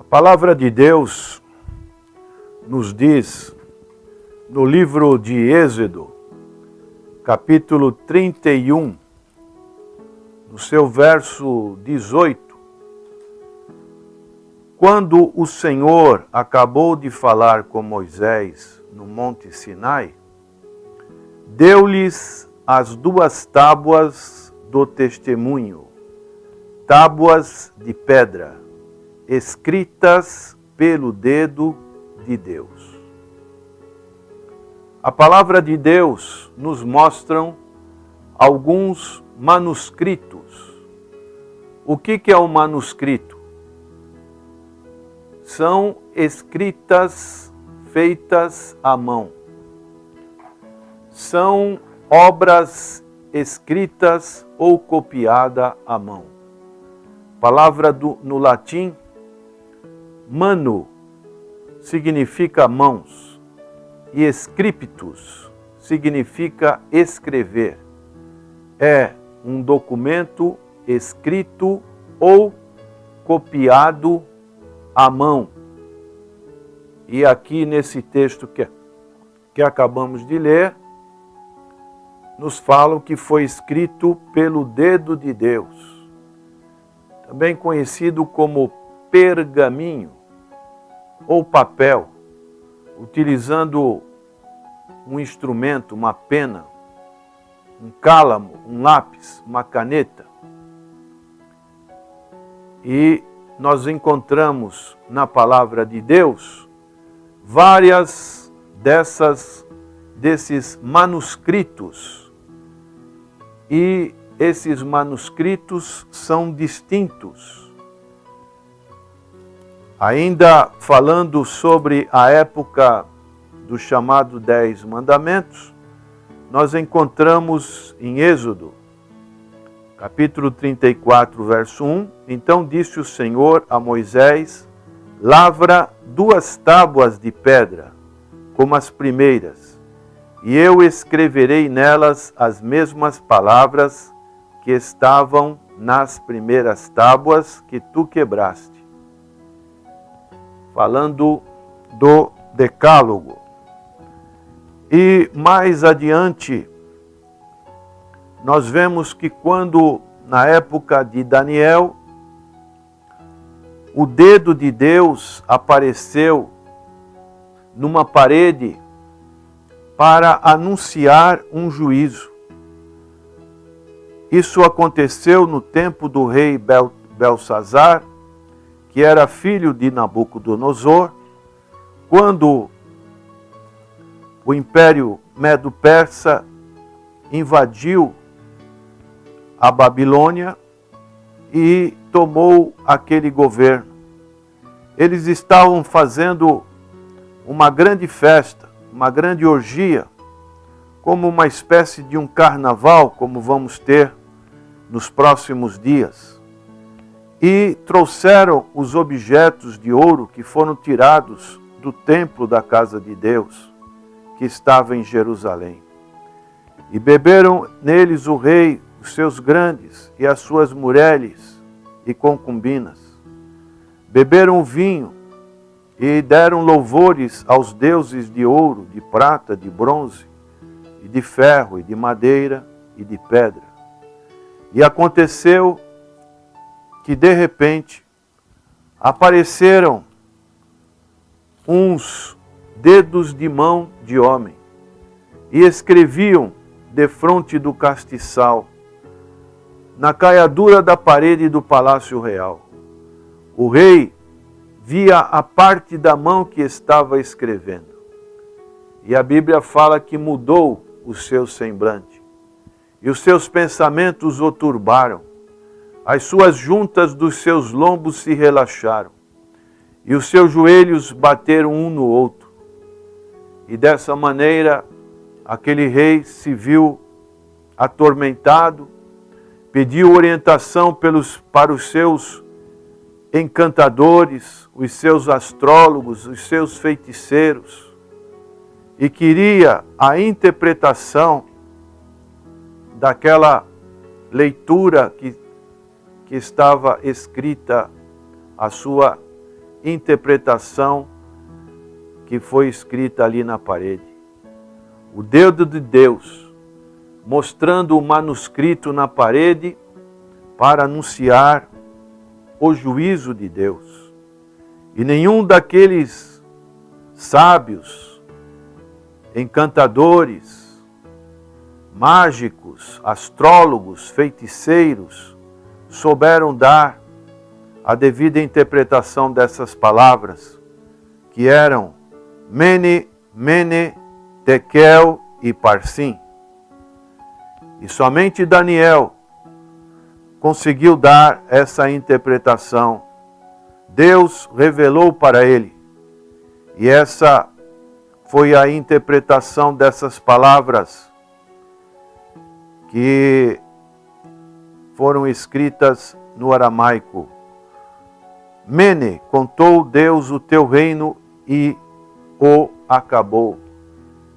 A palavra de Deus nos diz no livro de Êxodo, capítulo 31, no seu verso 18, quando o Senhor acabou de falar com Moisés no Monte Sinai, deu-lhes as 2 tábuas do testemunho, tábuas de pedra, escritas pelo dedo de Deus. A palavra de Deus nos mostra alguns manuscritos. O que é um manuscrito? São escritas feitas à mão. São obras escritas ou copiadas à mão. Palavra no latim, manu, significa mãos, e scriptus significa escrever. É um documento escrito ou copiado à mão. E aqui nesse texto que acabamos de ler, nos falam que foi escrito pelo dedo de Deus, também conhecido como pergaminho ou papel, utilizando um instrumento, uma pena, um cálamo, um lápis, uma caneta. E nós encontramos na palavra de Deus várias desses manuscritos. E esses manuscritos são distintos. Ainda falando sobre a época do chamado 10 Mandamentos, nós encontramos em Êxodo, capítulo 34, verso 1, então disse o Senhor a Moisés, lavra 2 tábuas de pedra, como as primeiras, e eu escreverei nelas as mesmas palavras que estavam nas primeiras tábuas que tu quebraste. Falando do Decálogo. E mais adiante, nós vemos que quando, na época de Daniel, o dedo de Deus apareceu numa parede para anunciar um juízo. Isso aconteceu no tempo do rei Belsazar, que era filho de Nabucodonosor, quando o Império Medo-Persa invadiu a Babilônia e tomou aquele governo. Eles estavam fazendo uma grande festa, uma grande orgia, como uma espécie de um carnaval, como vamos ter nos próximos dias. E trouxeram os objetos de ouro que foram tirados do templo da casa de Deus, que estava em Jerusalém. E beberam neles o rei, os seus grandes e as suas mulheres e concubinas. Beberam o vinho e deram louvores aos deuses de ouro, de prata, de bronze, e de ferro, e de madeira, e de pedra. E aconteceu que, de repente, apareceram uns dedos de mão de homem, e escreviam defronte do castiçal, na caiadura da parede do palácio real. O rei via a parte da mão que estava escrevendo. E a Bíblia fala que mudou o seu semblante. E os seus pensamentos o turbaram. As suas juntas dos seus lombos se relaxaram. E os seus joelhos bateram um no outro. E dessa maneira, aquele rei se viu atormentado, pediu orientação para os seus encantadores, os seus astrólogos, os seus feiticeiros, e queria a interpretação daquela leitura que estava escrita à sua interpretação que foi escrita ali na parede. O dedo de Deus, mostrando o manuscrito na parede para anunciar o juízo de Deus. E nenhum daqueles sábios, encantadores, mágicos, astrólogos, feiticeiros, souberam dar a devida interpretação dessas palavras, que eram Mene, Mene, Tekel e Parsim. E somente Daniel conseguiu dar essa interpretação. Deus revelou para ele. E essa foi a interpretação dessas palavras que foram escritas no aramaico. Mene, contou Deus o teu reino e o acabou.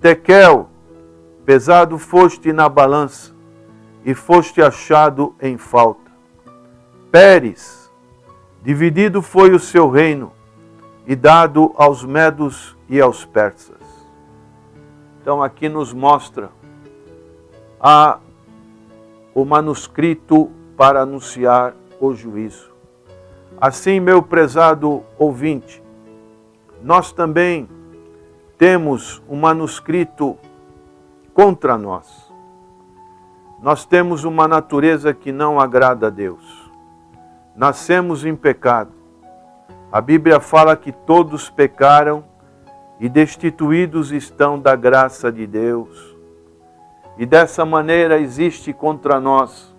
Tekel, pesado foste na balança e foste achado em falta. Pérez, dividido foi o seu reino e dado aos medos e aos persas. Então aqui nos mostra o manuscrito para anunciar o juízo. Assim, meu prezado ouvinte, nós também temos um manuscrito contra nós. Nós temos uma natureza que não agrada a Deus. Nascemos em pecado. A Bíblia fala que todos pecaram e destituídos estão da graça de Deus. E dessa maneira existe contra nós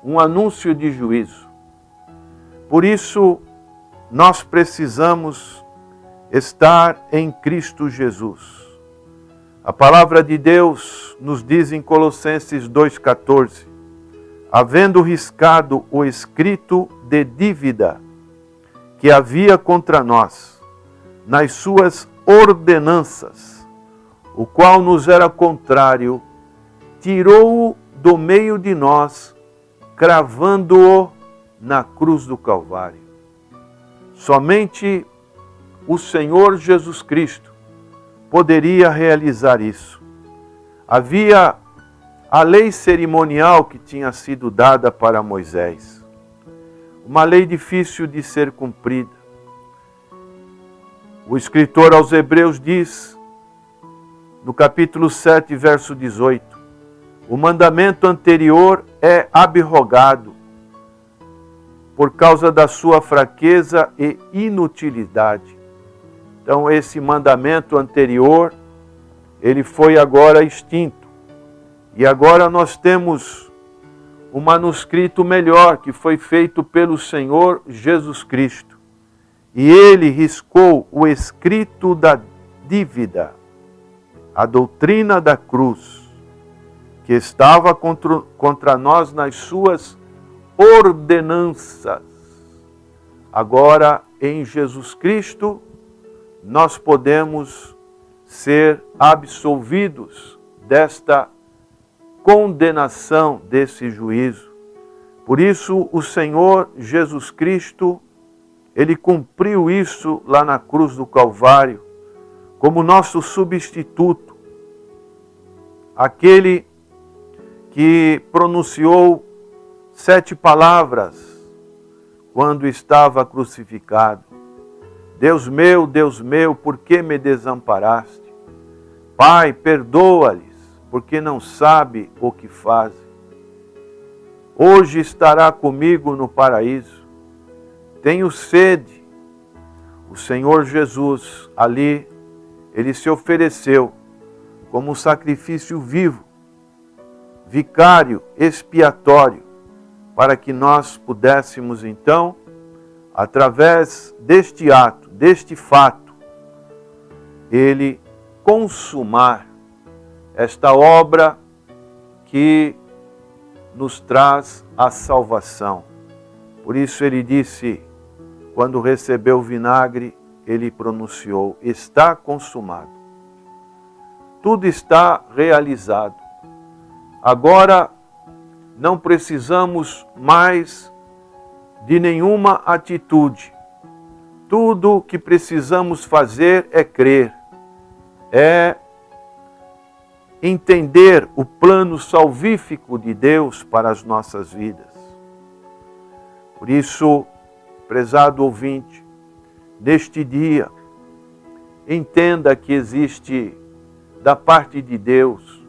um anúncio de juízo. Por isso, nós precisamos estar em Cristo Jesus. A palavra de Deus nos diz em Colossenses 2,14, havendo riscado o escrito de dívida que havia contra nós, nas suas ordenanças, o qual nos era contrário, tirou-o do meio de nós, cravando-o na cruz do Calvário. Somente o Senhor Jesus Cristo poderia realizar isso. Havia a lei cerimonial que tinha sido dada para Moisés. Uma lei difícil de ser cumprida. O escritor aos Hebreus diz, no capítulo 7, verso 18, o mandamento anterior é abrogado por causa da sua fraqueza e inutilidade. Então esse mandamento anterior, ele foi agora extinto. E agora nós temos um manuscrito melhor que foi feito pelo Senhor Jesus Cristo. E ele riscou o escrito da dívida, a doutrina da cruz, que estava contra nós nas suas ordenanças. Agora, em Jesus Cristo, nós podemos ser absolvidos desta condenação, desse juízo. Por isso, o Senhor Jesus Cristo, ele cumpriu isso lá na cruz do Calvário, como nosso substituto, aquele que pronunciou 7 palavras quando estava crucificado. Deus meu, por que me desamparaste? Pai, perdoa-lhes, porque não sabe o que fazem. Hoje estará comigo no paraíso. Tenho sede. O Senhor Jesus, ali, ele se ofereceu como um sacrifício vivo, vicário, expiatório, para que nós pudéssemos então, através deste ato, deste fato, ele consumar esta obra que nos traz a salvação. Por isso ele disse, quando recebeu o vinagre, ele pronunciou, está consumado. Tudo está realizado. Agora não precisamos mais de nenhuma atitude. Tudo o que precisamos fazer é crer, é entender o plano salvífico de Deus para as nossas vidas. Por isso, prezado ouvinte, neste dia, entenda que existe da parte de Deus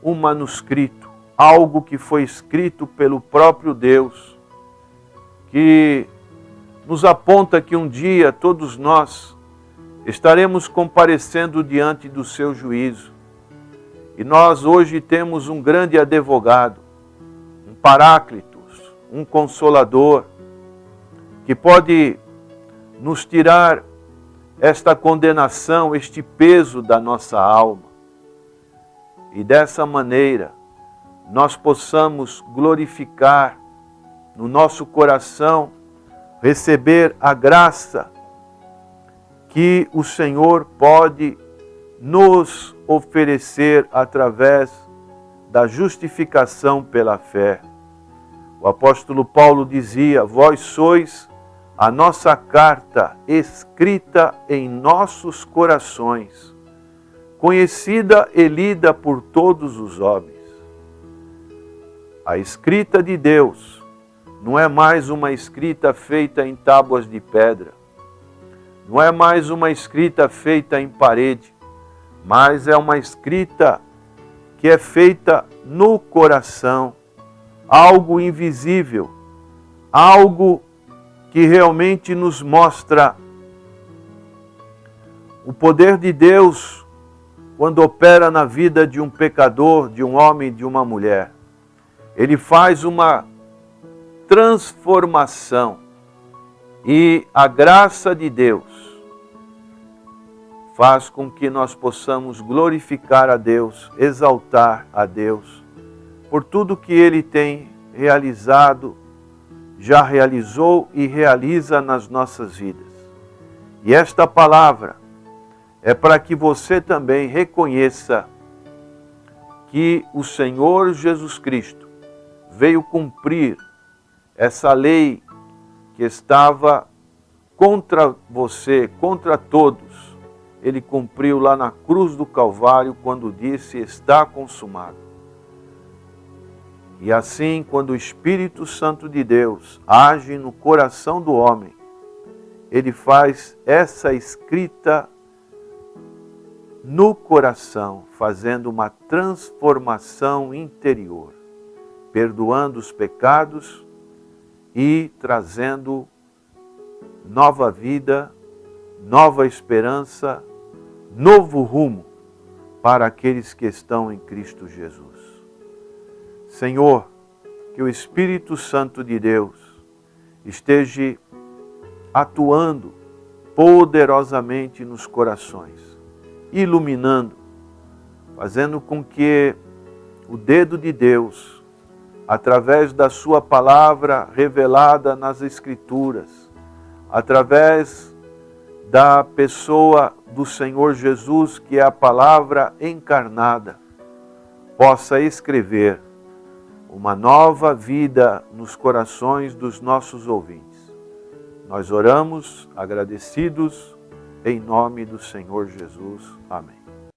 um manuscrito, algo que foi escrito pelo próprio Deus, que nos aponta que um dia todos nós estaremos comparecendo diante do seu juízo. E nós hoje temos um grande advogado, um Paráclitos, um Consolador, que pode nos tirar esta condenação, este peso da nossa alma. E dessa maneira, nós possamos glorificar no nosso coração, receber a graça que o Senhor pode nos oferecer através da justificação pela fé. O apóstolo Paulo dizia: vós sois a nossa carta escrita em nossos corações, conhecida e lida por todos os homens. A escrita de Deus não é mais uma escrita feita em tábuas de pedra, não é mais uma escrita feita em parede, mas é uma escrita que é feita no coração, algo invisível, algo que realmente nos mostra o poder de Deus quando opera na vida de um pecador, de um homem e de uma mulher. Ele faz uma transformação e a graça de Deus faz com que nós possamos glorificar a Deus, exaltar a Deus por tudo que Ele tem realizado, já realizou e realiza nas nossas vidas. E esta palavra é para que você também reconheça que o Senhor Jesus Cristo veio cumprir essa lei que estava contra você, contra todos. Ele cumpriu lá na cruz do Calvário quando disse: está consumado. E assim, quando o Espírito Santo de Deus age no coração do homem, ele faz essa escrita no coração, fazendo uma transformação interior, perdoando os pecados e trazendo nova vida, nova esperança, novo rumo para aqueles que estão em Cristo Jesus. Senhor, que o Espírito Santo de Deus esteja atuando poderosamente nos corações, iluminando, fazendo com que o dedo de Deus, através da sua palavra revelada nas Escrituras, através da pessoa do Senhor Jesus, que é a palavra encarnada, possa escrever uma nova vida nos corações dos nossos ouvintes. Nós oramos agradecidos em nome do Senhor Jesus. Amém.